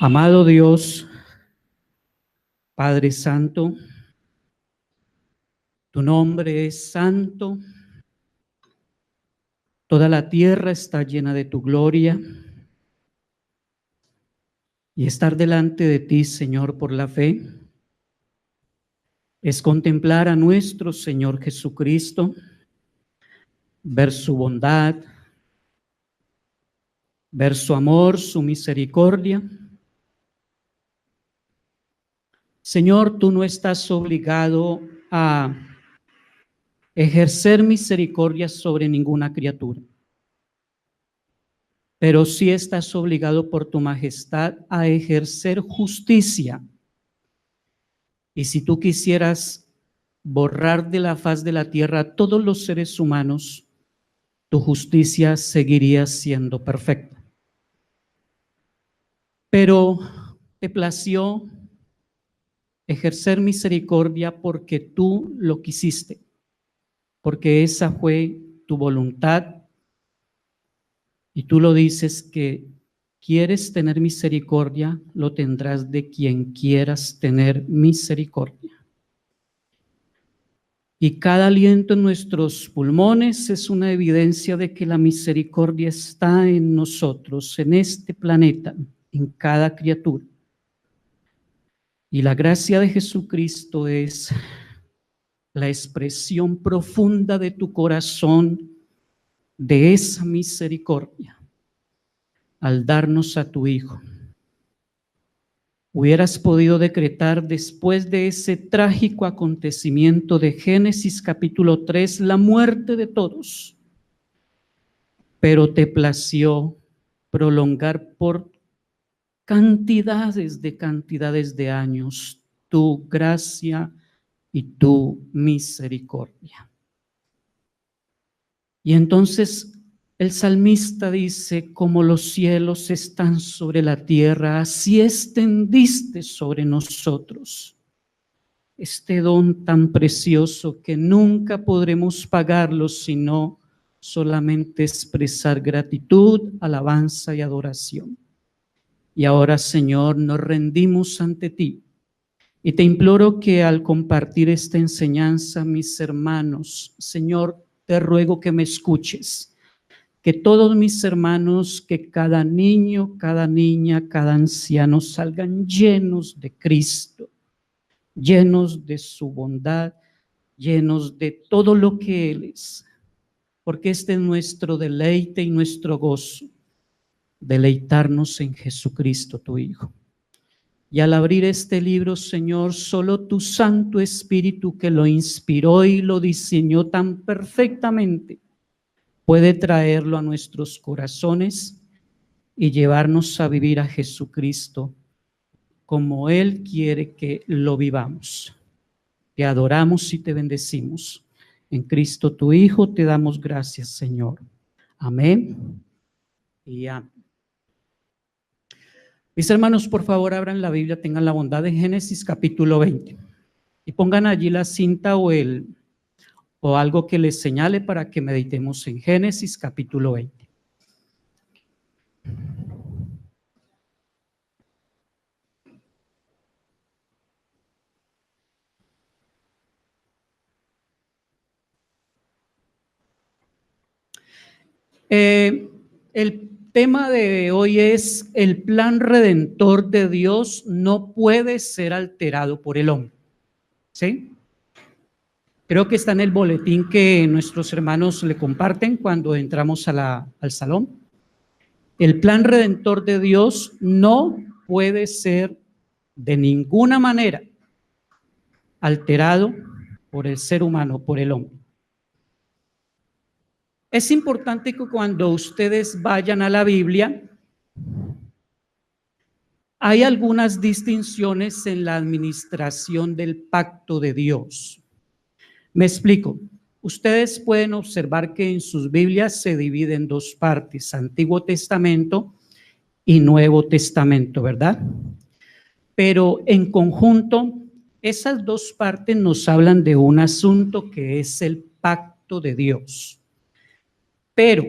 Amado Dios, Padre Santo, tu nombre es santo, toda la tierra está llena de tu gloria, y estar delante de ti, Señor, por la fe, es contemplar a nuestro Señor Jesucristo, ver su bondad, ver su amor, su misericordia. Señor, tú no estás obligado a ejercer misericordia sobre ninguna criatura, pero sí estás obligado por tu majestad a ejercer justicia. Y si tú quisieras borrar de la faz de la tierra a todos los seres humanos, tu justicia seguiría siendo perfecta. Pero te plació ejercer misericordia porque tú lo quisiste, porque esa fue tu voluntad, y tú lo dices que quieres tener misericordia, lo tendrás de quien quieras tener misericordia. Y cada aliento en nuestros pulmones es una evidencia de que la misericordia está en nosotros, en este planeta, en cada criatura. Y la gracia de Jesucristo es la expresión profunda de tu corazón de esa misericordia al darnos a tu Hijo. Hubieras podido decretar después de ese trágico acontecimiento de Génesis capítulo 3 la muerte de todos, pero te plació prolongar por cantidades de años tu gracia y tu misericordia. Y entonces el salmista dice: como los cielos están sobre la tierra, así extendiste sobre nosotros este don tan precioso que nunca podremos pagarlo, sino solamente expresar gratitud, alabanza y adoración. Y ahora, Señor, nos rendimos ante ti y te imploro que al compartir esta enseñanza, mis hermanos, Señor, te ruego que me escuches, que todos mis hermanos, que cada niño, cada niña, cada anciano salgan llenos de Cristo, llenos de su bondad, llenos de todo lo que Él es, porque este es nuestro deleite y nuestro gozo, deleitarnos en Jesucristo, tu Hijo. Y al abrir este libro, Señor, solo tu Santo Espíritu, que lo inspiró y lo diseñó tan perfectamente, puede traerlo a nuestros corazones y llevarnos a vivir a Jesucristo como Él quiere que lo vivamos. Te adoramos y te bendecimos. En Cristo tu Hijo te damos gracias, Señor. Amén y amén. Mis hermanos, por favor, abran la Biblia, tengan la bondad de Génesis capítulo 20 y pongan allí la cinta o algo que les señale para que meditemos en Génesis capítulo 20. El tema de hoy es: el plan redentor de Dios no puede ser alterado por el hombre. ¿Sí? Creo que está en el boletín que nuestros hermanos le comparten cuando entramos al salón. El plan redentor de Dios no puede ser de ninguna manera alterado por el ser humano, por el hombre. Es importante que cuando ustedes vayan a la Biblia, hay algunas distinciones en la administración del pacto de Dios. Me explico. Ustedes pueden observar que en sus Biblias se divide en dos partes: Antiguo Testamento y Nuevo Testamento, ¿verdad? Pero en conjunto, esas dos partes nos hablan de un asunto que es el pacto de Dios. Pero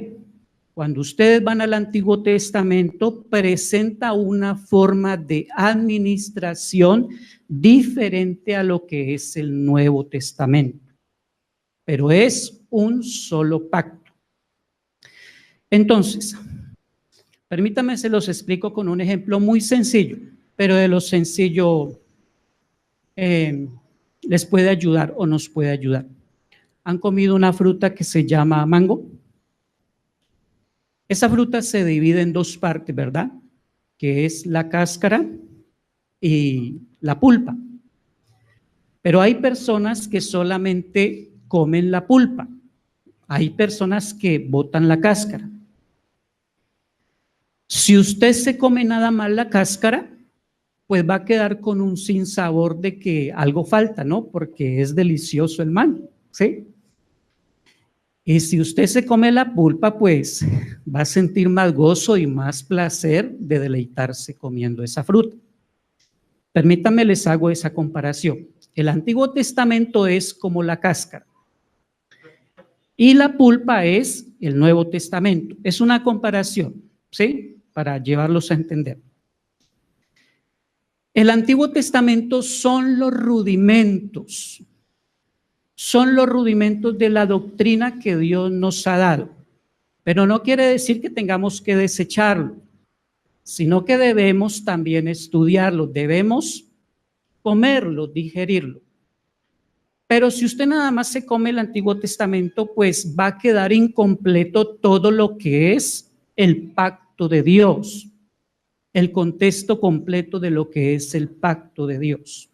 Cuando ustedes van al Antiguo Testamento, presenta una forma de administración diferente a lo que es el Nuevo Testamento, pero es un solo pacto. Entonces, permítanme se los explico con un ejemplo muy sencillo, pero de lo sencillo les puede ayudar o nos puede ayudar. ¿Han comido una fruta que se llama mango? Esa fruta se divide en dos partes, ¿verdad? Que es la cáscara y la pulpa. Pero hay personas que solamente comen la pulpa. Hay personas que botan la cáscara. Si usted se come nada más la cáscara, pues va a quedar con un sinsabor de que algo falta, ¿no? Porque es delicioso el mango, ¿sí? Y si usted se come la pulpa, pues va a sentir más gozo y más placer de deleitarse comiendo esa fruta. Permítanme les hago esa comparación. El Antiguo Testamento es como la cáscara y la pulpa es el Nuevo Testamento. Es una comparación, ¿sí? Para llevarlos a entender. El Antiguo Testamento son los rudimentos de la doctrina que Dios nos ha dado, pero no quiere decir que tengamos que desecharlo, sino que debemos también estudiarlo, debemos comerlo, digerirlo. Pero si usted nada más se come el Antiguo Testamento, pues va a quedar incompleto todo lo que es el pacto de Dios, el contexto completo de lo que es el pacto de Dios.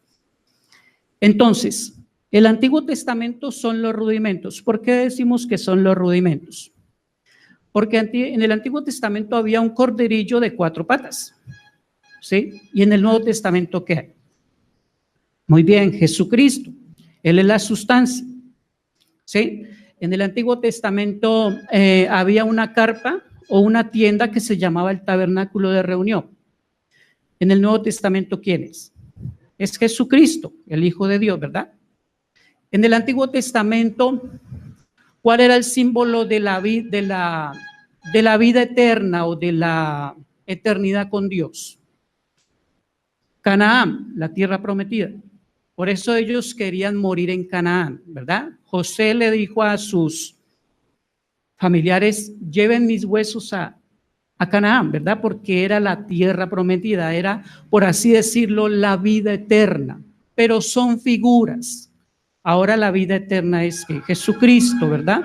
Entonces, el Antiguo Testamento son los rudimentos. ¿Por qué decimos que son los rudimentos? Porque en el Antiguo Testamento había un corderillo de 4 patas, ¿sí? Y en el Nuevo Testamento, ¿qué hay? Muy bien, Jesucristo. Él es la sustancia, ¿sí? En el Antiguo Testamento había una carpa o una tienda que se llamaba el tabernáculo de reunión. En el Nuevo Testamento, ¿quién es? Es Jesucristo, el Hijo de Dios, ¿verdad? En el Antiguo Testamento, ¿cuál era el símbolo de la vida eterna o de la eternidad con Dios? Canaán, la tierra prometida. Por eso ellos querían morir en Canaán, ¿verdad? José le dijo a sus familiares, lleven mis huesos a Canaán, ¿verdad? Porque era la tierra prometida, era, por así decirlo, la vida eterna, pero son figuras. Ahora la vida eterna es que Jesucristo, ¿verdad?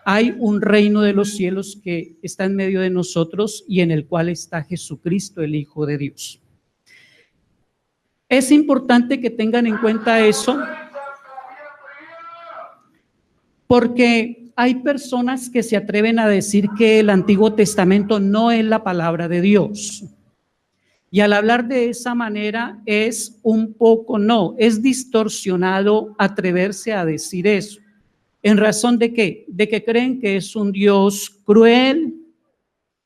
Hay un reino de los cielos que está en medio de nosotros y en el cual está Jesucristo, el Hijo de Dios. Es importante que tengan en cuenta eso, porque hay personas que se atreven a decir que el Antiguo Testamento no es la palabra de Dios. Y al hablar de esa manera es un poco, no, es distorsionado atreverse a decir eso. ¿En razón de qué? De que creen que es un Dios cruel,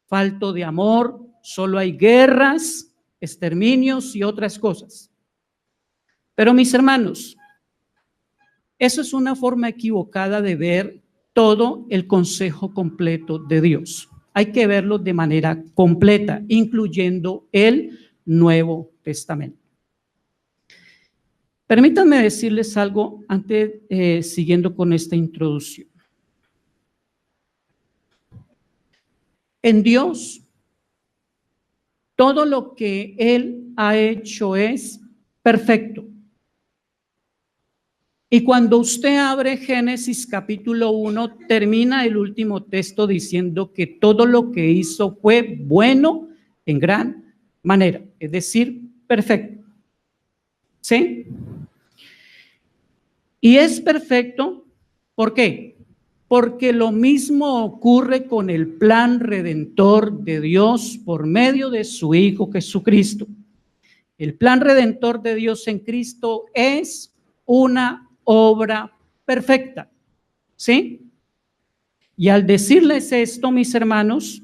falto de amor, solo hay guerras, exterminios y otras cosas. Pero mis hermanos, eso es una forma equivocada de ver todo el consejo completo de Dios. Hay que verlo de manera completa, incluyendo el Nuevo Testamento. Permítanme decirles algo antes, siguiendo con esta introducción. En Dios, todo lo que Él ha hecho es perfecto. Y cuando usted abre Génesis capítulo 1, termina el último texto diciendo que todo lo que hizo fue bueno en gran manera, es decir, perfecto. ¿Sí? Y es perfecto, ¿por qué? Porque lo mismo ocurre con el plan redentor de Dios por medio de su Hijo Jesucristo. El plan redentor de Dios en Cristo es una obra perfecta, ¿sí? Y al decirles esto, mis hermanos,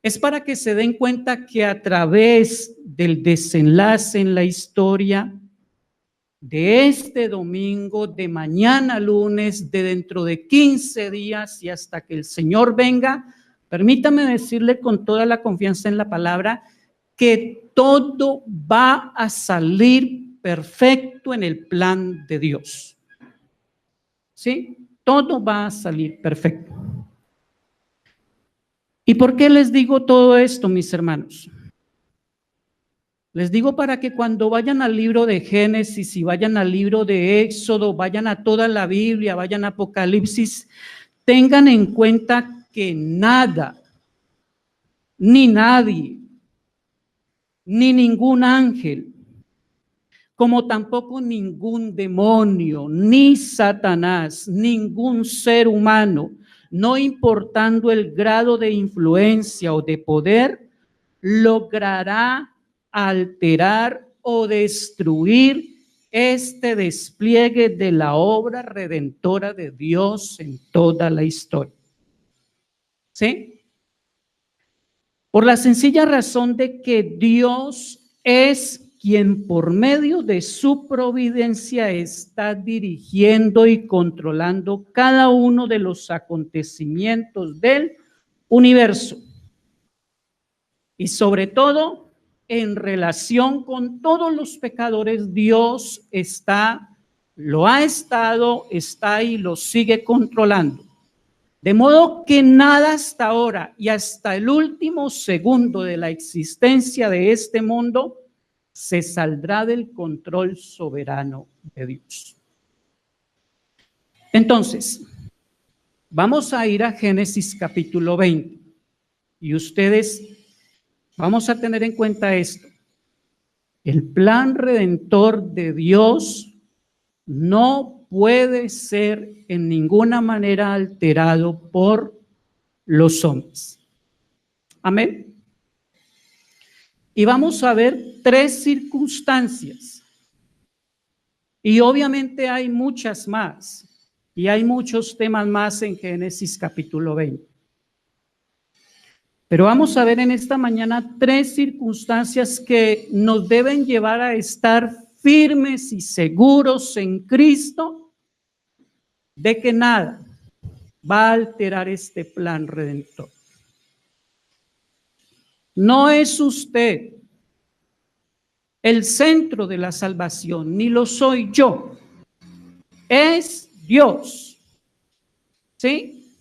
es para que se den cuenta que a través del desenlace en la historia, de este domingo, de mañana lunes, de dentro de 15 días y hasta que el Señor venga, permítame decirle con toda la confianza en la palabra que todo va a salir perfecto en el plan de Dios. ¿Sí? Todo va a salir perfecto. ¿Y por qué les digo todo esto, mis hermanos? Les digo para que cuando vayan al libro de Génesis y vayan al libro de Éxodo, vayan a toda la Biblia, vayan a Apocalipsis, tengan en cuenta que nada, ni nadie, ni ningún ángel, como tampoco ningún demonio, ni Satanás, ningún ser humano, no importando el grado de influencia o de poder, logrará alterar o destruir este despliegue de la obra redentora de Dios en toda la historia. ¿Sí? Por la sencilla razón de que Dios es quien por medio de su providencia está dirigiendo y controlando cada uno de los acontecimientos del universo. Y sobre todo, en relación con todos los pecadores, Dios lo ha estado, está y lo sigue controlando. De modo que nada hasta ahora y hasta el último segundo de la existencia de este mundo se saldrá del control soberano de Dios. Entonces, vamos a ir a Génesis capítulo 20 y ustedes vamos a tener en cuenta esto. El plan redentor de Dios no puede ser en ninguna manera alterado por los hombres. Amén. Y vamos a ver 3 circunstancias. Y obviamente hay muchas más. Y hay muchos temas más en Génesis capítulo 20. Pero vamos a ver en esta mañana 3 circunstancias que nos deben llevar a estar firmes y seguros en Cristo de que nada va a alterar este plan redentor. No es usted el centro de la salvación, ni lo soy yo. Es Dios. ¿Sí?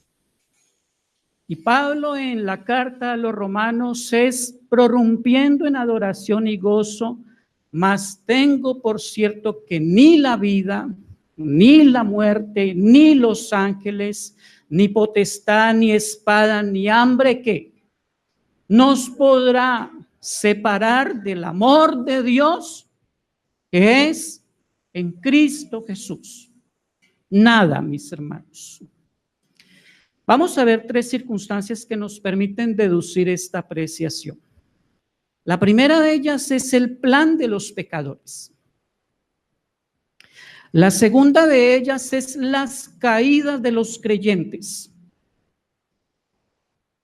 Y Pablo en la carta a los romanos es prorrumpiendo en adoración y gozo, mas tengo por cierto que ni la vida, ni la muerte, ni los ángeles, ni potestad, ni espada, ni hambre, ¿qué? Nos podrá separar del amor de Dios que es en Cristo Jesús. Nada, mis hermanos. Vamos a ver 3 circunstancias que nos permiten deducir esta apreciación. La primera de ellas es el plan de los pecadores. La segunda de ellas es las caídas de los creyentes.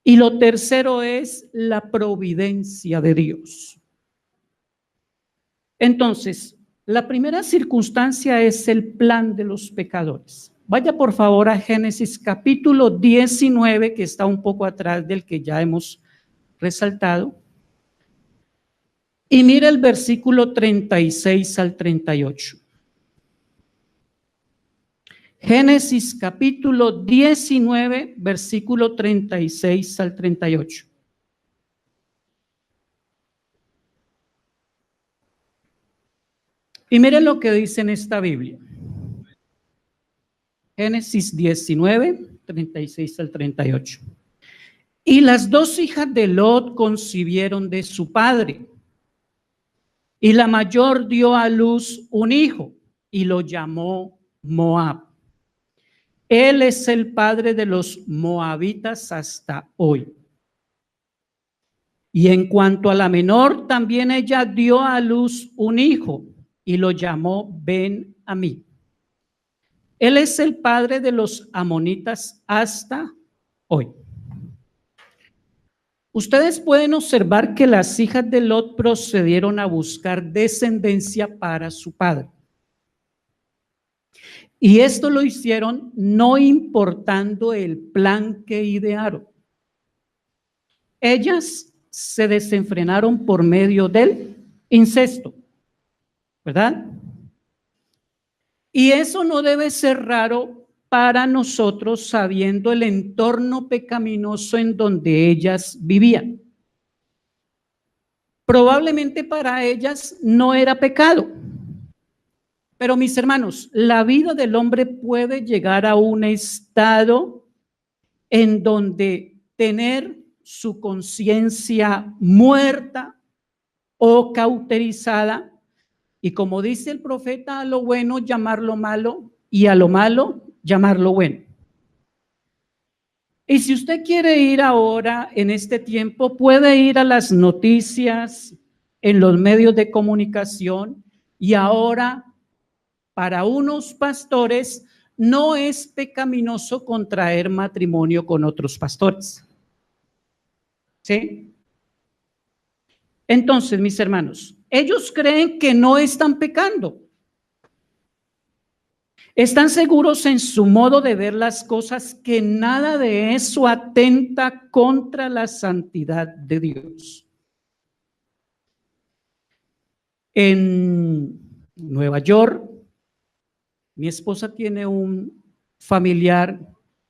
Y lo tercero es la providencia de Dios. Entonces, la primera circunstancia es el plan de los pecadores. Vaya por favor a Génesis capítulo 19, que está un poco atrás del que ya hemos resaltado. Y mira el versículo 36 al 38. Génesis capítulo 19, versículo 36 al 38. Y miren lo que dice en esta Biblia. Génesis 19, 36 al 38. Y las 2 hijas de Lot concibieron de su padre. Y la mayor dio a luz un hijo y lo llamó Moab. Él es el padre de los moabitas hasta hoy. Y en cuanto a la menor, también ella dio a luz un hijo y lo llamó Ben-Amí. Él es el padre de los amonitas hasta hoy. Ustedes pueden observar que las hijas de Lot procedieron a buscar descendencia para su padre. Y esto lo hicieron no importando el plan que idearon. Ellas se desenfrenaron por medio del incesto, ¿verdad? Y eso no debe ser raro para nosotros sabiendo el entorno pecaminoso en donde ellas vivían. Probablemente para ellas no era pecado. Pero mis hermanos, la vida del hombre puede llegar a un estado en donde tener su conciencia muerta o cauterizada, y como dice el profeta, a lo bueno llamarlo malo y a lo malo llamarlo bueno. Y si usted quiere ir ahora en este tiempo, puede ir a las noticias, en los medios de comunicación, y ahora para unos pastores no es pecaminoso contraer matrimonio con otros pastores. ¿Sí? Entonces, mis hermanos, ellos creen que no están pecando. Están seguros en su modo de ver las cosas que nada de eso atenta contra la santidad de Dios. En Nueva York, mi esposa tiene un familiar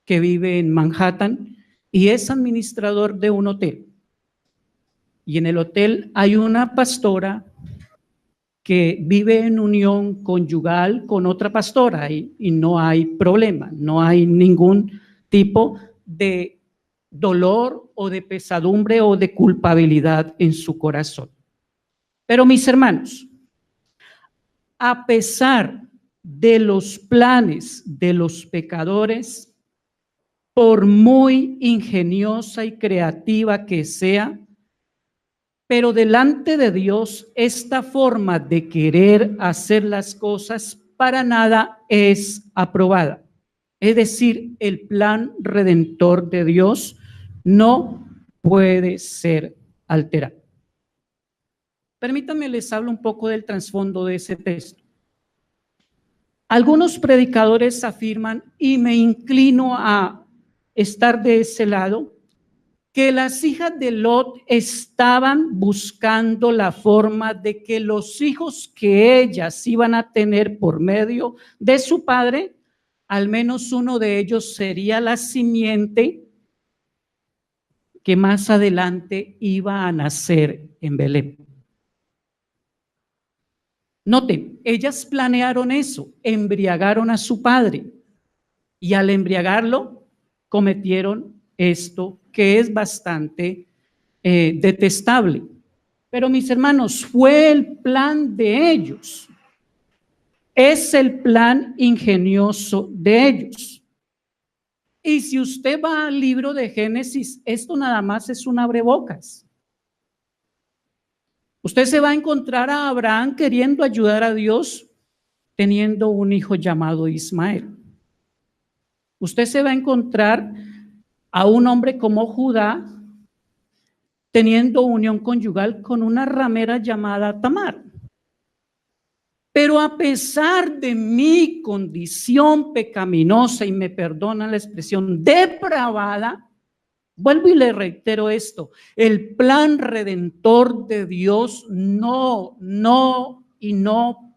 que vive en Manhattan y es administrador de un hotel. Y en el hotel hay una pastora que vive en unión conyugal con otra pastora y no hay problema, no hay ningún tipo de dolor o de pesadumbre o de culpabilidad en su corazón. Pero mis hermanos, a pesar de los planes de los pecadores, por muy ingeniosa y creativa que sea, pero delante de Dios, esta forma de querer hacer las cosas para nada es aprobada. Es decir, el plan redentor de Dios no puede ser alterado. Permítanme, les hablo un poco del trasfondo de ese texto. Algunos predicadores afirman, y me inclino a estar de ese lado, que las hijas de Lot estaban buscando la forma de que los hijos que ellas iban a tener por medio de su padre, al menos uno de ellos sería la simiente que más adelante iba a nacer en Belén. Noten, ellas planearon eso, embriagaron a su padre y al embriagarlo cometieron esto que es bastante detestable. Pero mis hermanos, fue el plan de ellos. Es el plan ingenioso de ellos. Y si usted va al libro de Génesis, esto nada más es un abrebocas. Usted se va a encontrar a Abraham queriendo ayudar a Dios teniendo un hijo llamado Ismael. Usted se va a encontrar a un hombre como Judá teniendo unión conyugal con una ramera llamada Tamar. Pero a pesar de mi condición pecaminosa, y me perdonan la expresión, depravada, vuelvo y le reitero esto, el plan redentor de Dios no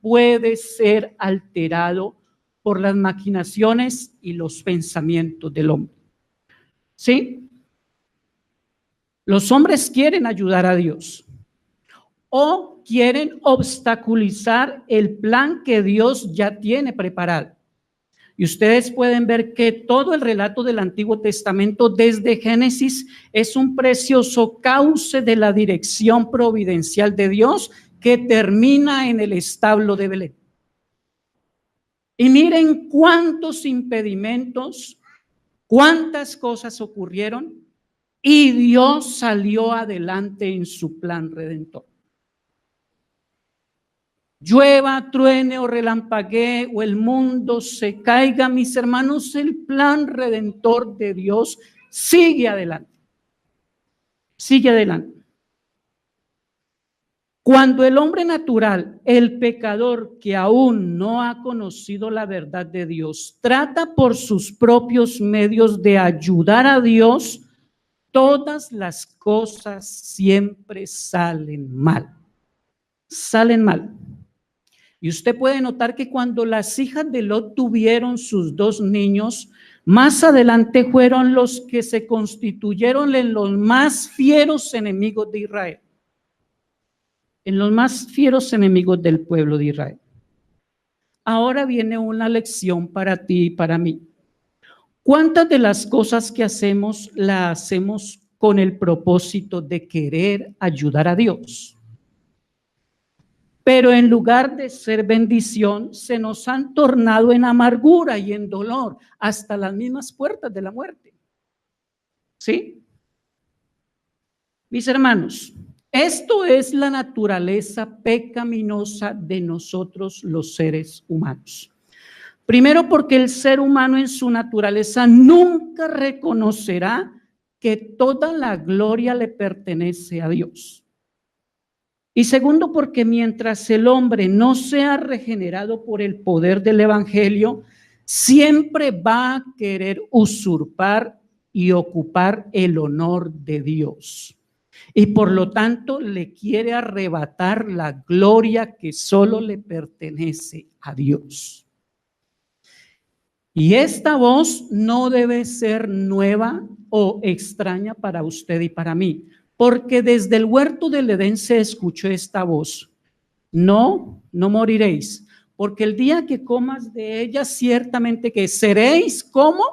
puede ser alterado por las maquinaciones y los pensamientos del hombre. ¿Sí? Los hombres quieren ayudar a Dios o quieren obstaculizar el plan que Dios ya tiene preparado. Y ustedes pueden ver que todo el relato del Antiguo Testamento desde Génesis es un precioso cauce de la dirección providencial de Dios que termina en el establo de Belén. Y miren cuántos impedimentos, cuántas cosas ocurrieron y Dios salió adelante en su plan redentor. Llueva, truene o relampaguee o el mundo se caiga, mis hermanos, el plan redentor de Dios sigue adelante. Sigue adelante. Cuando el hombre natural, el pecador que aún no ha conocido la verdad de Dios, trata por sus propios medios de ayudar a Dios, todas las cosas siempre salen mal. Salen mal. Y usted puede notar que cuando las hijas de Lot tuvieron sus 2 niños, más adelante fueron los que se constituyeron en los más fieros enemigos de Israel. En los más fieros enemigos del pueblo de Israel. Ahora viene una lección para ti y para mí. ¿Cuántas de las cosas que hacemos las hacemos con el propósito de querer ayudar a Dios? Pero en lugar de ser bendición, se nos han tornado en amargura y en dolor, hasta las mismas puertas de la muerte. ¿Sí? Mis hermanos, esto es la naturaleza pecaminosa de nosotros los seres humanos. Primero, porque el ser humano en su naturaleza nunca reconocerá que toda la gloria le pertenece a Dios. Y segundo, porque mientras el hombre no sea regenerado por el poder del evangelio, siempre va a querer usurpar y ocupar el honor de Dios. Y por lo tanto le quiere arrebatar la gloria que solo le pertenece a Dios. Y esta voz no debe ser nueva o extraña para usted y para mí, porque desde el huerto del Edén se escuchó esta voz: no moriréis, porque el día que comas de ella ciertamente que seréis como.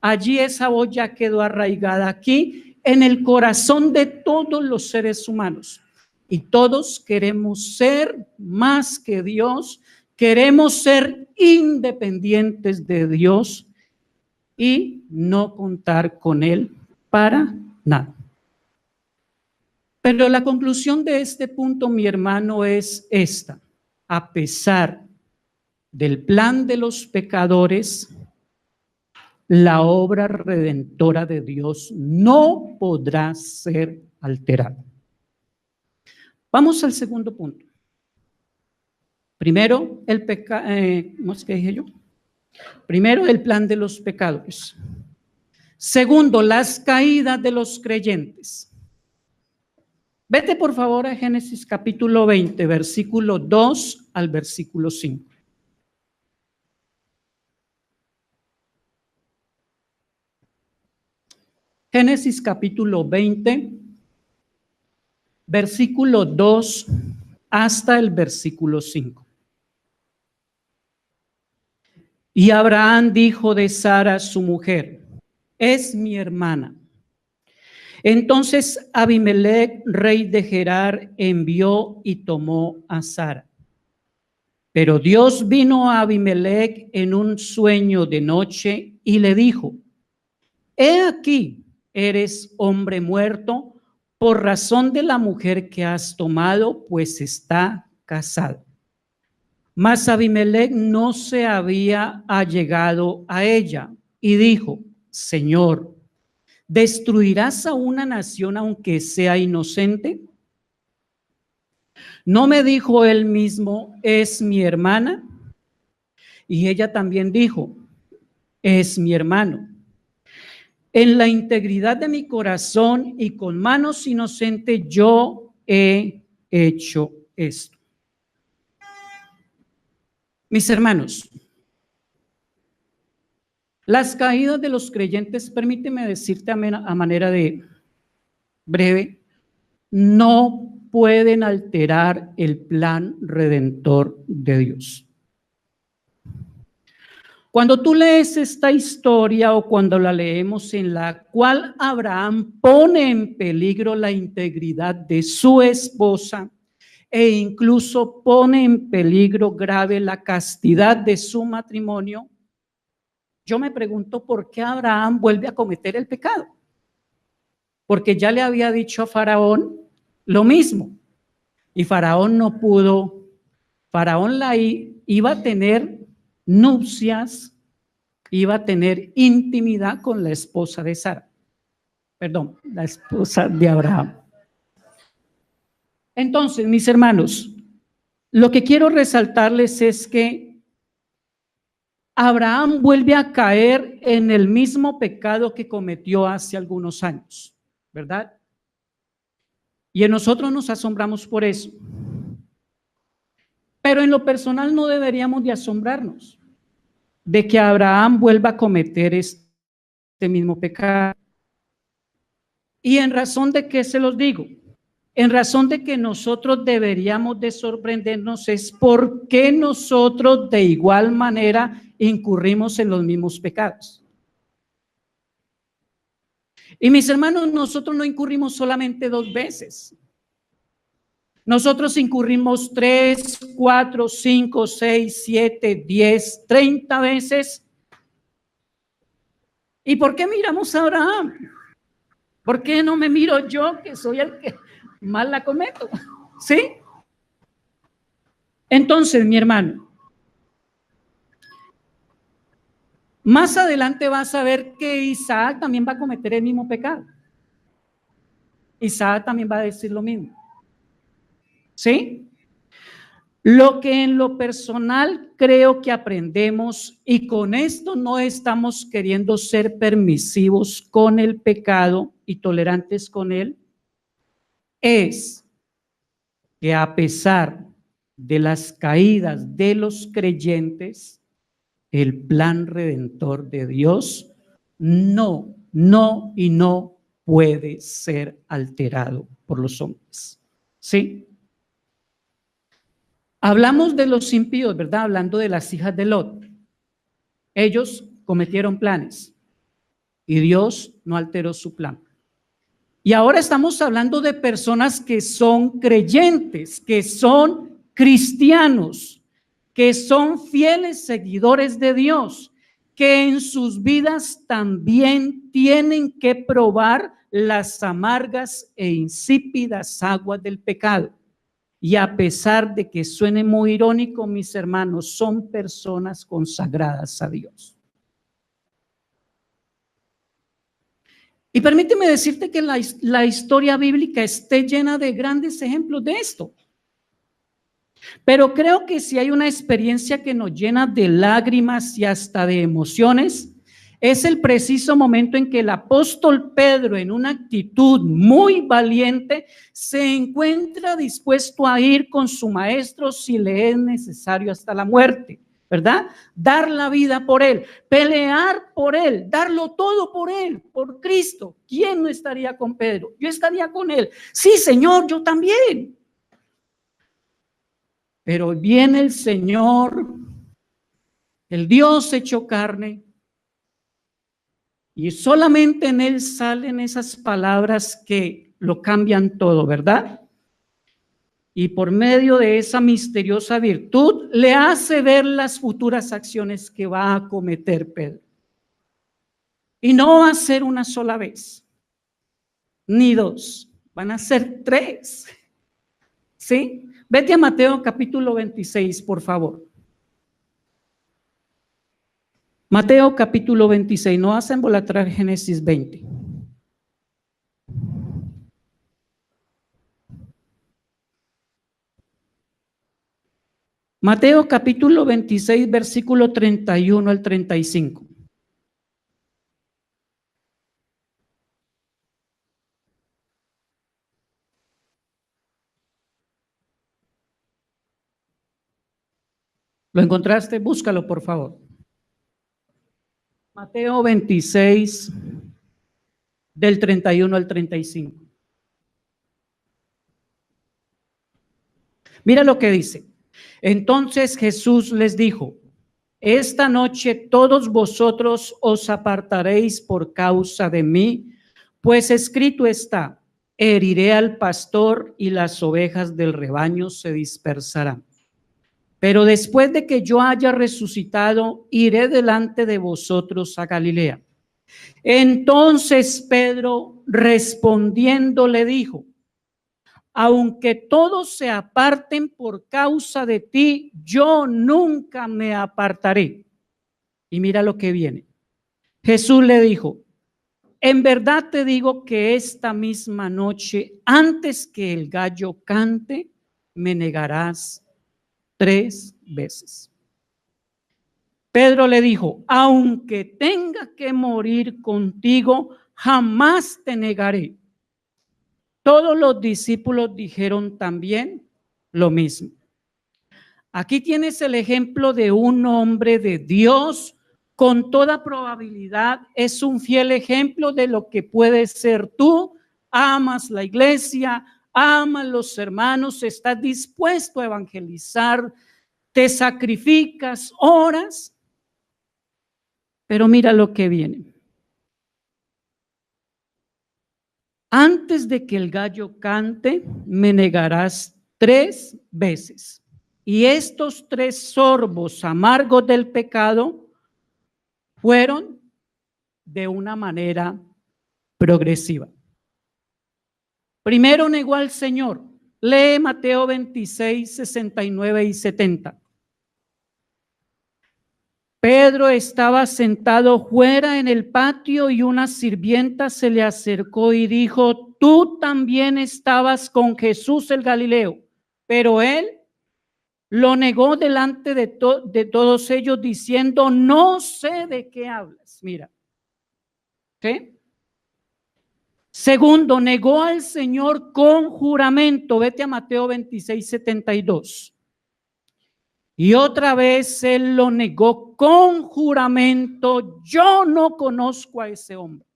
Allí esa voz ya quedó arraigada aquí en el corazón de todos los seres humanos. Y todos queremos ser más que Dios, queremos ser independientes de Dios y no contar con Él para nada. Pero la conclusión de este punto, mi hermano, es esta: a pesar del plan de los pecadores, la obra redentora de Dios no podrá ser alterada. Vamos al segundo punto. Primero, ¿cómo es que dije yo? Primero, el plan de los pecadores. Segundo, las caídas de los creyentes. Vete por favor a Génesis capítulo 20, versículo 2 al versículo 5. Génesis capítulo 20, versículo 2 hasta el versículo 5. Y Abraham dijo de Sara, su mujer: es mi hermana. Entonces Abimelech, rey de Gerar, envió y tomó a Sara. Pero Dios vino a Abimelech en un sueño de noche y le dijo: he aquí, eres hombre muerto por razón de la mujer que has tomado, pues está casada. Mas Abimelech no se había allegado a ella y dijo: Señor, ¿destruirás a una nación aunque sea inocente? ¿No me dijo él mismo: es mi hermana? Y ella también dijo: es mi hermano. En la integridad de mi corazón y con manos inocentes yo he hecho esto. Mis hermanos, las caídas de los creyentes, permíteme decirte a manera de breve, no pueden alterar el plan redentor de Dios. Cuando tú lees esta historia o cuando la leemos, en la cual Abraham pone en peligro la integridad de su esposa e incluso pone en peligro grave la castidad de su matrimonio, yo me pregunto por qué Abraham vuelve a cometer el pecado. Porque ya le había dicho a Faraón lo mismo y Faraón no pudo. Faraón iba a tener nupcias, iba a tener intimidad con la esposa de Sara, perdón, la esposa de Abraham. Entonces, mis hermanos, lo que quiero resaltarles es que Abraham vuelve a caer en el mismo pecado que cometió hace algunos años, ¿verdad? Y en nosotros nos asombramos por eso. Pero en lo personal no deberíamos de asombrarnos de que Abraham vuelva a cometer este mismo pecado. ¿Y en razón de qué se los digo? En razón de que nosotros deberíamos de sorprendernos es por qué nosotros de igual manera incurrimos en los mismos pecados. Y mis hermanos, nosotros no incurrimos solamente 2 veces. Nosotros incurrimos 3, 4, 5, 6, 7, 10, 30 veces. ¿Y por qué miramos a Abraham? ¿Por qué no me miro yo, que soy el que más la cometo? ¿Sí? Entonces, mi hermano, más adelante vas a ver que Isaac también va a cometer el mismo pecado. Isaac también va a decir lo mismo. ¿Sí? Lo que en lo personal creo que aprendemos, y con esto no estamos queriendo ser permisivos con el pecado y tolerantes con él, es que a pesar de las caídas de los creyentes, el plan redentor de Dios no puede ser alterado por los hombres. ¿Sí? Hablamos de los impíos, ¿verdad? Hablando de las hijas de Lot. Ellos cometieron planes y Dios no alteró su plan. Y ahora estamos hablando de personas que son creyentes, que son cristianos, que son fieles seguidores de Dios, que en sus vidas también tienen que probar las amargas e insípidas aguas del pecado. Y a pesar de que suene muy irónico, mis hermanos, son personas consagradas a Dios. Y permíteme decirte que la historia bíblica esté llena de grandes ejemplos de esto. Pero creo que si hay una experiencia que nos llena de lágrimas y hasta de emociones, es el preciso momento en que el apóstol Pedro, en una actitud muy valiente, se encuentra dispuesto a ir con su maestro si le es necesario hasta la muerte, ¿verdad? Dar la vida por él, pelear por él, darlo todo por él, por Cristo. ¿Quién no estaría con Pedro? Yo estaría con él. Sí, Señor, yo también. Pero viene el Señor, el Dios hecho carne, y solamente en él salen esas palabras que lo cambian todo, ¿verdad? Y por medio de esa misteriosa virtud le hace ver las futuras acciones que va a cometer Pedro. Y no va a ser una sola vez, ni 2, van a ser 3. ¿Sí? Vete a Mateo capítulo 26, por favor. Mateo capítulo 26, no vas a embolatrar Génesis 20. Mateo capítulo 26, versículo 31 al 35. ¿Lo encontraste? Búscalo, por favor. Mateo 26, del 31 al 35. Mira lo que dice. Entonces Jesús les dijo: esta noche todos vosotros os apartaréis por causa de mí, pues escrito está: heriré al pastor y las ovejas del rebaño se dispersarán. Pero después de que yo haya resucitado, iré delante de vosotros a Galilea. Entonces Pedro respondiendo le dijo: aunque todos se aparten por causa de ti, yo nunca me apartaré. Y mira lo que viene. Jesús le dijo: en verdad te digo que esta misma noche, antes que el gallo cante, me negarás 3 veces. Pedro le dijo, aunque tenga que morir contigo, jamás te negaré. Todos los discípulos dijeron también lo mismo. Aquí tienes el ejemplo de un hombre de Dios, con toda probabilidad es un fiel ejemplo de lo que puedes ser tú. Amas la iglesia, amas los hermanos, estás dispuesto a evangelizar, te sacrificas, oras, pero mira lo que viene. Antes de que el gallo cante, me negarás 3 veces. Y estos 3 sorbos amargos del pecado fueron de una manera progresiva. Primero negó al Señor. Lee Mateo 26, 69 y 70. Pedro estaba sentado fuera en el patio y una sirvienta se le acercó y dijo, tú también estabas con Jesús el Galileo. Pero él lo negó delante de todos ellos diciendo, no sé de qué hablas. Mira. ¿Sí? Segundo, negó al Señor con juramento. Vete a Mateo 26, 72. Y otra vez él lo negó con juramento, yo no conozco a ese hombre.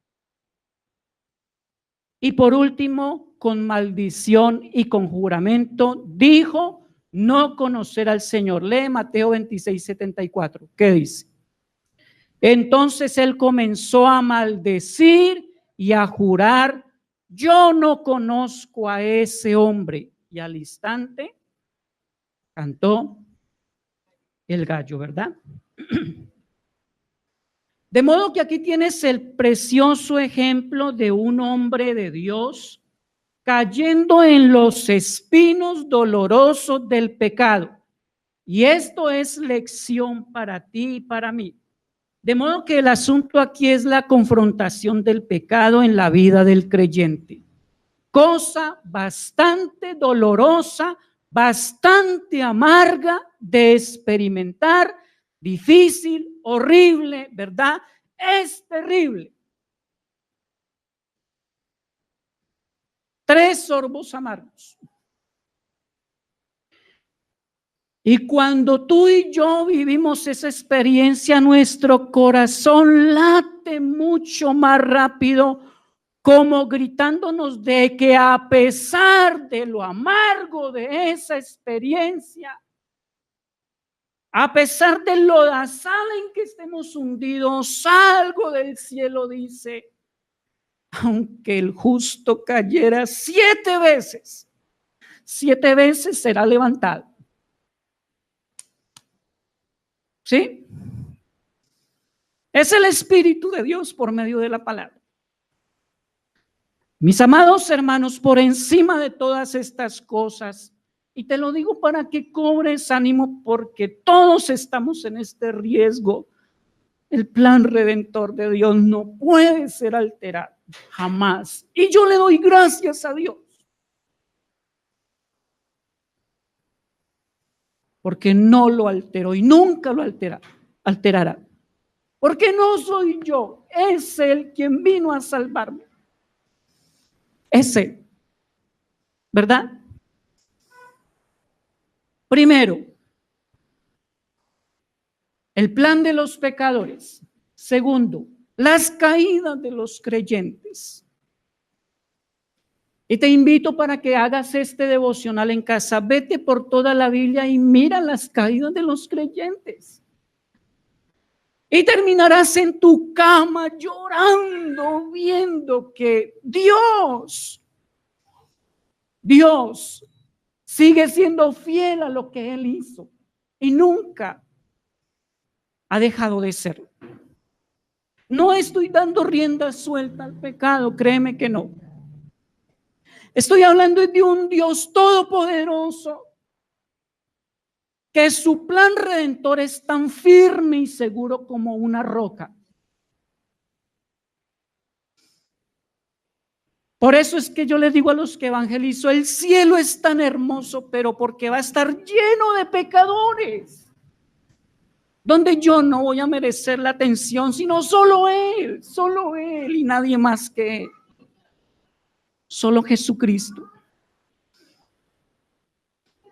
Y por último, con maldición y con juramento, dijo no conocer al Señor. Lee Mateo 26, 74. ¿Qué dice? Entonces él comenzó a maldecir y a jurar, yo no conozco a ese hombre. Y al instante cantó el gallo, ¿verdad? De modo que aquí tienes el precioso ejemplo de un hombre de Dios cayendo en los espinos dolorosos del pecado. Y esto es lección para ti y para mí. De modo que el asunto aquí es la confrontación del pecado en la vida del creyente. Cosa bastante dolorosa, bastante amarga de experimentar, difícil, horrible, ¿verdad? Es terrible. 3 sorbos amargos. Y cuando tú y yo vivimos esa experiencia, nuestro corazón late mucho más rápido, como gritándonos de que a pesar de lo amargo de esa experiencia, a pesar de lo lodazal en que estemos hundidos, algo del cielo dice, aunque el justo cayera 7 veces, 7 veces será levantado. ¿Sí? Es el Espíritu de Dios por medio de la palabra. Mis amados hermanos, por encima de todas estas cosas, y te lo digo para que cobres ánimo, porque todos estamos en este riesgo, el plan redentor de Dios no puede ser alterado, jamás. Y yo le doy gracias a Dios, porque no lo alteró y nunca lo alterará. Porque no soy yo, es Él quien vino a salvarme. Es Él, ¿verdad? Primero, el plan de los pecadores. Segundo, las caídas de los creyentes. Y te invito para que hagas este devocional en casa. Vete por toda la Biblia y mira las caídas de los creyentes. Y terminarás en tu cama llorando, viendo que Dios sigue siendo fiel a lo que Él hizo y nunca ha dejado de serlo. No estoy dando rienda suelta al pecado, créeme que no. Estoy hablando de un Dios todopoderoso, que su plan redentor es tan firme y seguro como una roca. Por eso es que yo les digo a los que evangelizo, el cielo es tan hermoso, pero porque va a estar lleno de pecadores, donde yo no voy a merecer la atención, sino solo Él y nadie más que Él, solo Jesucristo.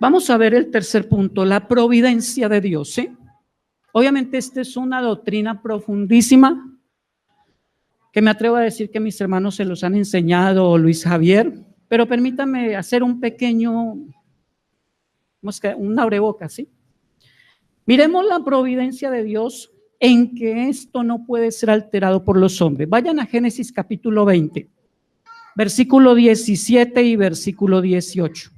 Vamos a ver el tercer punto, la providencia de Dios, ¿sí? Obviamente esta es una doctrina profundísima, que me atrevo a decir que mis hermanos se los han enseñado, Luis Javier, pero permítame hacer un pequeño, un abrebocas, ¿sí? Miremos la providencia de Dios en que esto no puede ser alterado por los hombres. Vayan a Génesis capítulo 20, versículo 17 y versículo 18.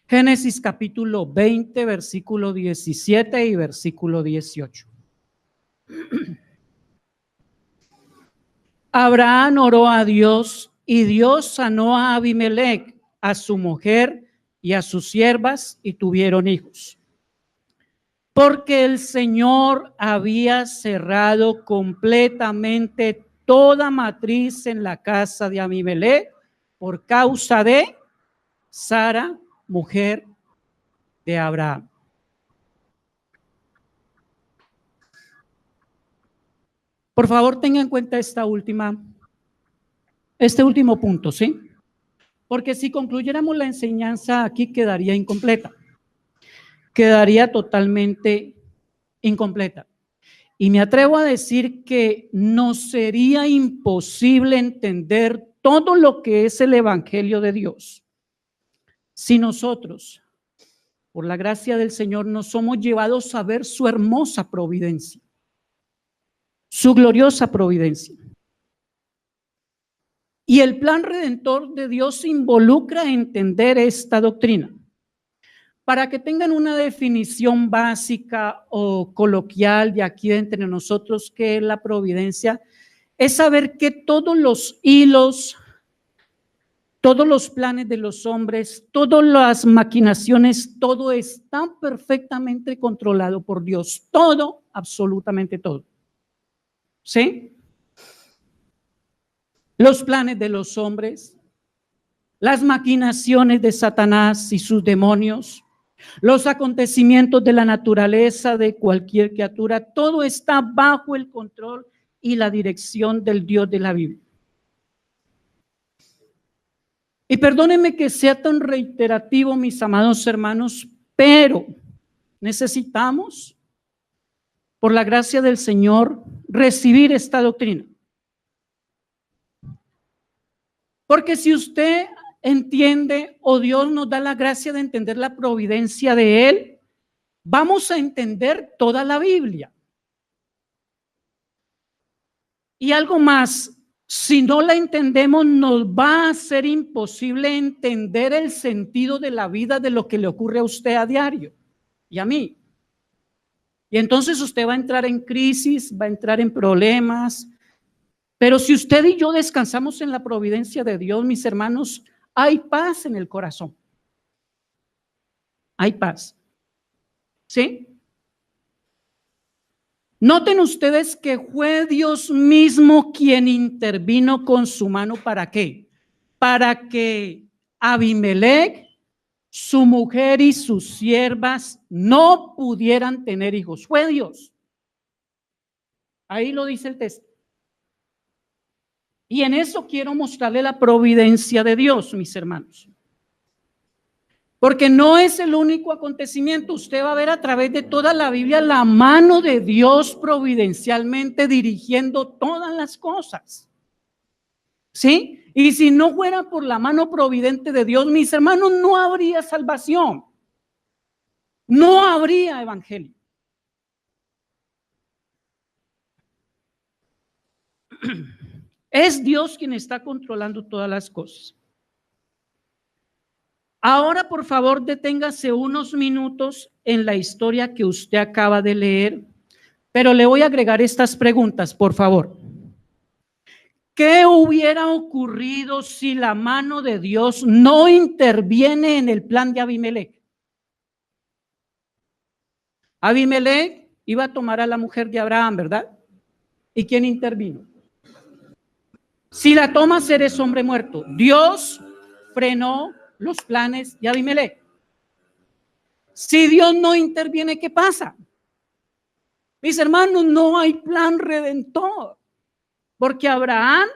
Génesis capítulo 20, versículo 17 y versículo 18. Abraham oró a Dios y Dios sanó a Abimelec, a su mujer y a sus siervas, y tuvieron hijos. Porque el Señor había cerrado completamente toda matriz en la casa de Abimelec por causa de Sara, mujer de Abraham. Por favor, tenga en cuenta este último punto, ¿sí? Porque si concluyéramos la enseñanza aquí quedaría incompleta, quedaría totalmente incompleta. Y me atrevo a decir que nos sería imposible entender todo lo que es el Evangelio de Dios si nosotros, por la gracia del Señor, nos somos llevados a ver su hermosa providencia, su gloriosa providencia. Y el plan redentor de Dios involucra entender esta doctrina. Para que tengan una definición básica o coloquial de aquí entre nosotros, ¿qué es la providencia? Es saber que todos los hilos, todos los planes de los hombres, todas las maquinaciones, todo está perfectamente controlado por Dios. Todo, absolutamente todo. ¿Sí? Los planes de los hombres, las maquinaciones de Satanás y sus demonios, los acontecimientos de la naturaleza de cualquier criatura, todo está bajo el control y la dirección del Dios de la Biblia. Y perdónenme que sea tan reiterativo, mis amados hermanos, pero necesitamos, por la gracia del Señor, recibir esta doctrina. Porque si usted entiende o Dios nos da la gracia de entender la providencia de Él, vamos a entender toda la Biblia. Y algo más, si no la entendemos, nos va a ser imposible entender el sentido de la vida, de lo que le ocurre a usted a diario y a mí. Y entonces usted va a entrar en crisis, va a entrar en problemas. Pero si usted y yo descansamos en la providencia de Dios, mis hermanos, hay paz en el corazón. Hay paz. ¿Sí? Noten ustedes que fue Dios mismo quien intervino con su mano. ¿Para qué? Para que Abimelec, su mujer y sus siervas no pudieran tener hijos. Fue Dios. Ahí lo dice el texto. Y en eso quiero mostrarle la providencia de Dios, mis hermanos. Porque no es el único acontecimiento. Usted va a ver a través de toda la Biblia la mano de Dios providencialmente dirigiendo todas las cosas. ¿Sí? Y si no fuera por la mano providente de Dios, mis hermanos, no habría salvación. No habría evangelio. Es Dios quien está controlando todas las cosas. Ahora, por favor, deténgase unos minutos en la historia que usted acaba de leer, pero le voy a agregar estas preguntas, por favor. ¿Qué hubiera ocurrido si la mano de Dios no interviene en el plan de Abimelech? Abimelech iba a tomar a la mujer de Abraham, ¿verdad? ¿Y quién intervino? Si la tomas, eres hombre muerto. Dios frenó los planes de Abimelech. Si Dios no interviene, ¿qué pasa? Mis hermanos, no hay plan redentor, porque Abraham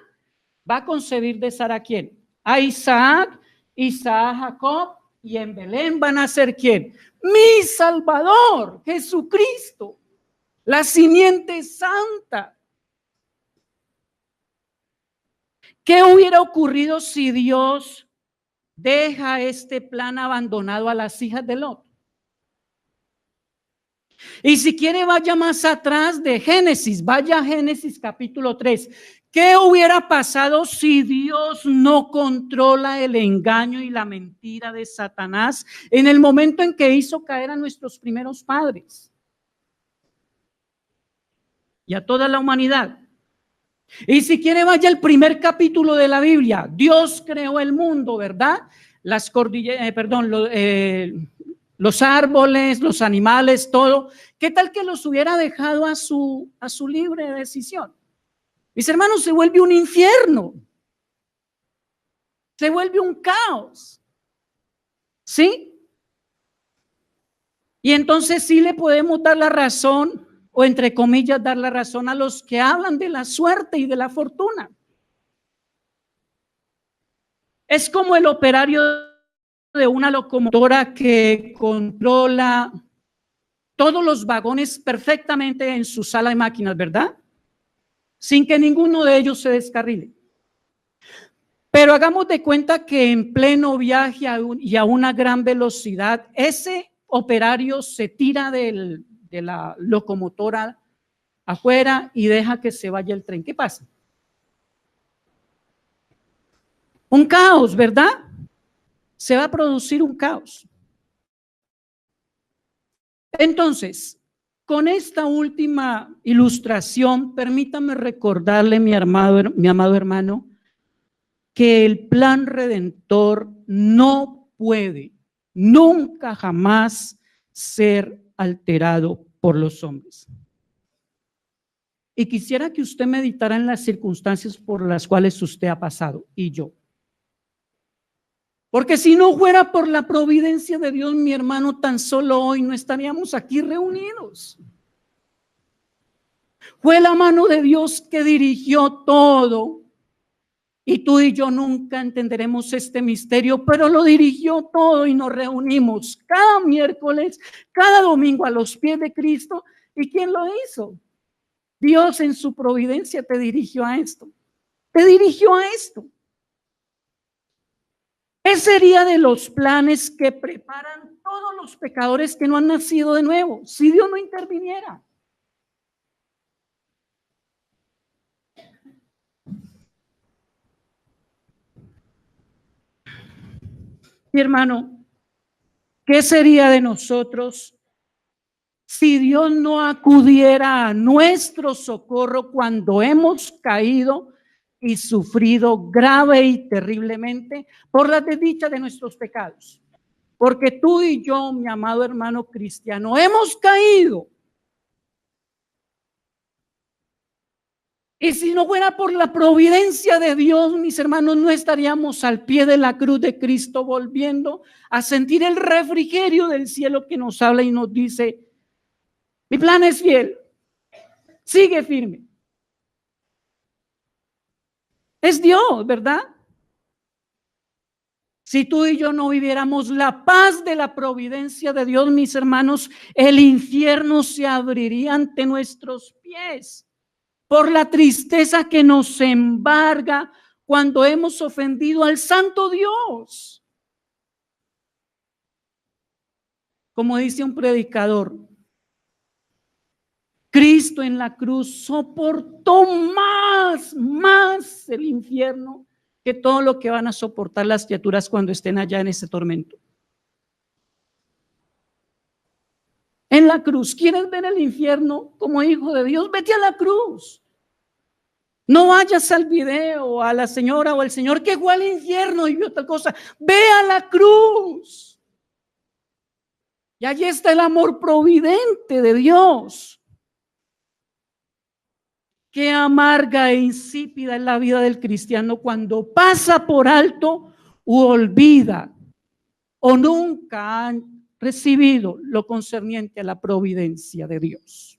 va a concebir de Sara ¿quién? A Isaac, Isaac a Jacob, y en Belén van a ser ¿quién? Mi Salvador, Jesucristo, la simiente santa. ¿Qué hubiera ocurrido si Dios deja este plan abandonado a las hijas de Lot? Y si quiere, vaya más atrás de Génesis, vaya a Génesis capítulo 3. ¿Qué hubiera pasado si Dios no controla el engaño y la mentira de Satanás en el momento en que hizo caer a nuestros primeros padres y a toda la humanidad? Y si quiere, vaya al primer capítulo de la Biblia. Dios creó el mundo, ¿verdad? Las cordilleras, los árboles, los animales, todo. ¿Qué tal que los hubiera dejado a su libre decisión? Mis hermanos, se vuelve un infierno. Se vuelve un caos. ¿Sí? Y entonces sí le podemos dar la razón, o entre comillas, dar la razón a los que hablan de la suerte y de la fortuna. Es como el operario de una locomotora que controla todos los vagones perfectamente en su sala de máquinas, ¿verdad? Sin que ninguno de ellos se descarrile. Pero hagamos de cuenta que en pleno viaje y a una gran velocidad, ese operario se tira de la locomotora afuera y deja que se vaya el tren. ¿Qué pasa? Un caos, ¿verdad? Se va a producir un caos. Entonces, con esta última ilustración, permítame recordarle, mi amado hermano, que el plan redentor no puede, nunca jamás ser alterado por los hombres. Y quisiera que usted meditara en las circunstancias por las cuales usted ha pasado y yo. Porque si no fuera por la providencia de Dios, mi hermano, tan solo hoy no estaríamos aquí reunidos. Fue la mano de Dios que dirigió todo. Y tú y yo nunca entenderemos este misterio, pero lo dirigió todo y nos reunimos cada miércoles, cada domingo a los pies de Cristo. ¿Y quién lo hizo? Dios en su providencia te dirigió a esto. Te dirigió a esto. ¿Qué sería de los planes que preparan todos los pecadores que no han nacido de nuevo si Dios no interviniera? Mi hermano, ¿qué sería de nosotros si Dios no acudiera a nuestro socorro cuando hemos caído y sufrido grave y terriblemente por la desdicha de nuestros pecados? Porque tú y yo, mi amado hermano cristiano, hemos caído. Y si no fuera por la providencia de Dios, mis hermanos, no estaríamos al pie de la cruz de Cristo volviendo a sentir el refrigerio del cielo que nos habla y nos dice: mi plan es fiel, sigue firme. Es Dios, ¿verdad? Si tú y yo no viviéramos la paz de la providencia de Dios, mis hermanos, el infierno se abriría ante nuestros pies por la tristeza que nos embarga cuando hemos ofendido al santo Dios. Como dice un predicador, Cristo en la cruz soportó más el infierno que todo lo que van a soportar las criaturas cuando estén allá en ese tormento. En la cruz, ¿quieres ver el infierno como hijo de Dios? Vete a la cruz. No vayas al video, a la señora o al señor que fue al infierno y vio tal cosa. Ve a la cruz. Y allí está el amor providente de Dios. Qué amarga e insípida es la vida del cristiano cuando pasa por alto u olvida o nunca han recibido lo concerniente a la providencia de Dios.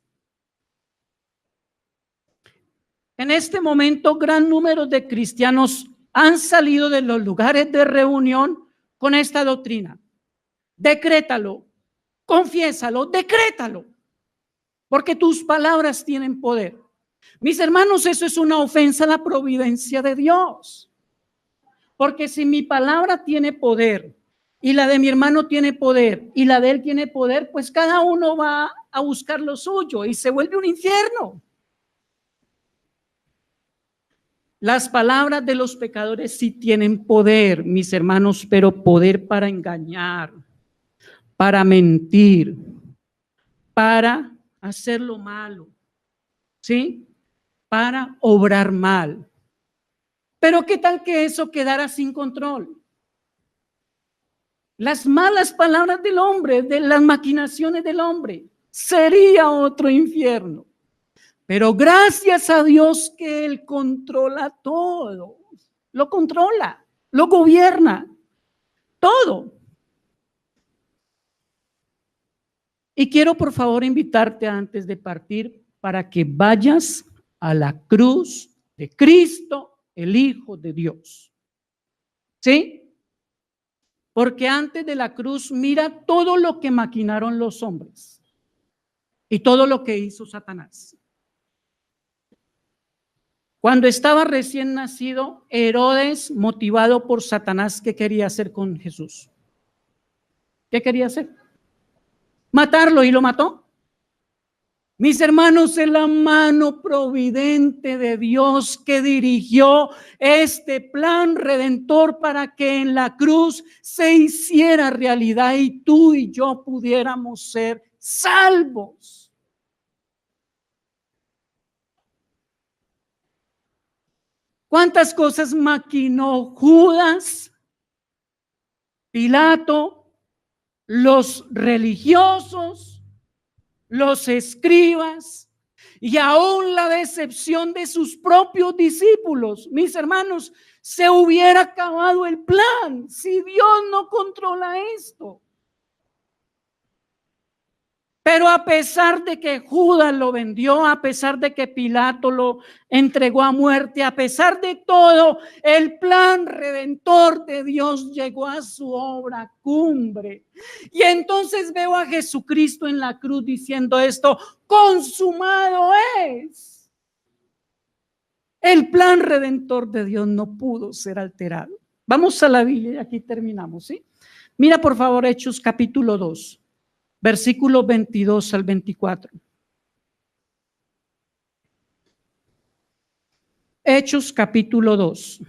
En este momento, gran número de cristianos han salido de los lugares de reunión con esta doctrina. Decrétalo, confiésalo, decrétalo, porque tus palabras tienen poder. Mis hermanos, eso es una ofensa a la providencia de Dios. Porque si mi palabra tiene poder y la de mi hermano tiene poder y la de él tiene poder, pues cada uno va a buscar lo suyo y se vuelve un infierno. Las palabras de los pecadores sí tienen poder, mis hermanos, pero poder para engañar, para mentir, para hacer lo malo, ¿sí? Para obrar mal. Pero ¿qué tal que eso quedara sin control? Las malas palabras del hombre, de las maquinaciones del hombre, sería otro infierno. Pero gracias a Dios que Él controla todo, lo controla, lo gobierna, todo. Y quiero por favor invitarte antes de partir para que vayas a la cruz de Cristo, el Hijo de Dios. ¿Sí? Porque antes de la cruz, mira todo lo que maquinaron los hombres y todo lo que hizo Satanás. Cuando estaba recién nacido, Herodes, motivado por Satanás, ¿qué quería hacer con Jesús? ¿Qué quería hacer? Matarlo, y lo mató. Mis hermanos, es la mano providente de Dios que dirigió este plan redentor para que en la cruz se hiciera realidad y tú y yo pudiéramos ser salvos. ¿Cuántas cosas maquinó Judas, Pilato, los religiosos, los escribas y aún la decepción de sus propios discípulos? Mis hermanos, se hubiera acabado el plan si Dios no controla esto. Pero a pesar de que Judas lo vendió, a pesar de que Pilato lo entregó a muerte, a pesar de todo, el plan redentor de Dios llegó a su obra cumbre. Y entonces veo a Jesucristo en la cruz diciendo esto: consumado es. El plan redentor de Dios no pudo ser alterado. Vamos a la Biblia y aquí terminamos, ¿sí? Mira por favor Hechos capítulo 2. Versículos 22 al 24. Hechos capítulo 2.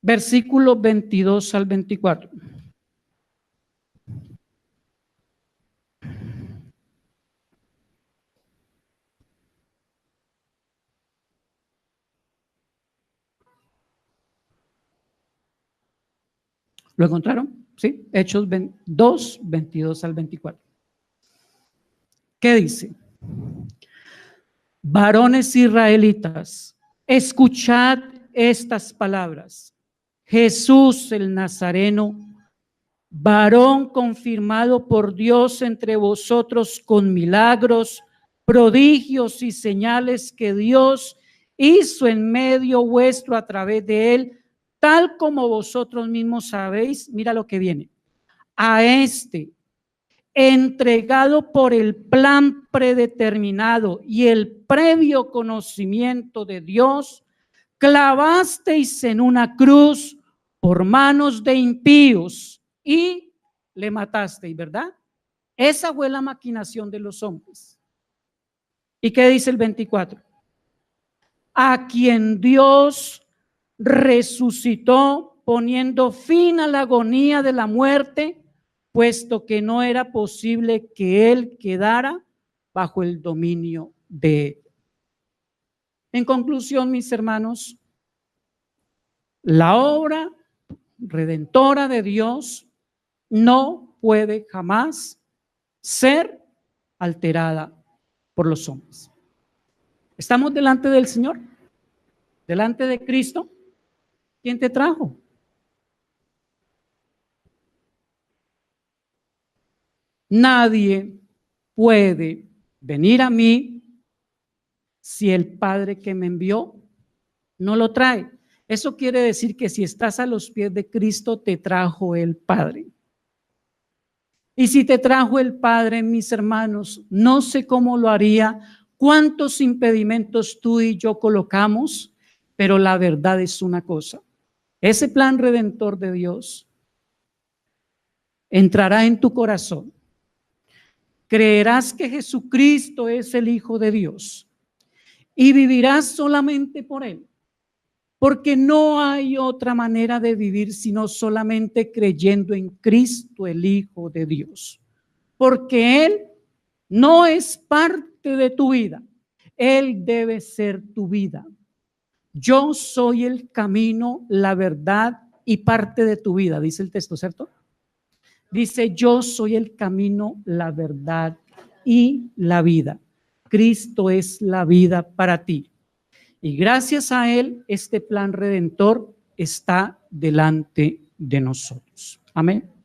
Versículos 22 al 24. ¿Lo encontraron? Sí. Hechos 2, 22 al 24. ¿Qué dice? Varones israelitas, escuchad estas palabras. Jesús el Nazareno, varón confirmado por Dios entre vosotros con milagros, prodigios y señales que Dios hizo en medio vuestro a través de él, tal como vosotros mismos sabéis. Mira lo que viene. A este, entregado por el plan predeterminado y el previo conocimiento de Dios, clavasteis en una cruz por manos de impíos y le matasteis, ¿verdad? Esa fue la maquinación de los hombres. ¿Y qué dice el 24? A quien Dios resucitó poniendo fin a la agonía de la muerte, puesto que no era posible que él quedara bajo el dominio de Él. En conclusión, mis hermanos, la obra redentora de Dios no puede jamás ser alterada por los hombres. Estamos delante del Señor, delante de Cristo. ¿Quién te trajo? Nadie puede venir a mí si el Padre que me envió no lo trae. Eso quiere decir que si estás a los pies de Cristo, te trajo el Padre. Y si te trajo el Padre, mis hermanos, no sé cómo lo haría, cuántos impedimentos tú y yo colocamos, pero la verdad es una cosa. Ese plan redentor de Dios entrará en tu corazón. Creerás que Jesucristo es el Hijo de Dios y vivirás solamente por Él, porque no hay otra manera de vivir sino solamente creyendo en Cristo, el Hijo de Dios, porque Él no es parte de tu vida, Él debe ser tu vida. Yo soy el camino, la verdad y parte de tu vida, dice el texto, ¿cierto? Dice, yo soy el camino, la verdad y la vida. Cristo es la vida para ti. Y gracias a Él, este plan redentor está delante de nosotros. Amén.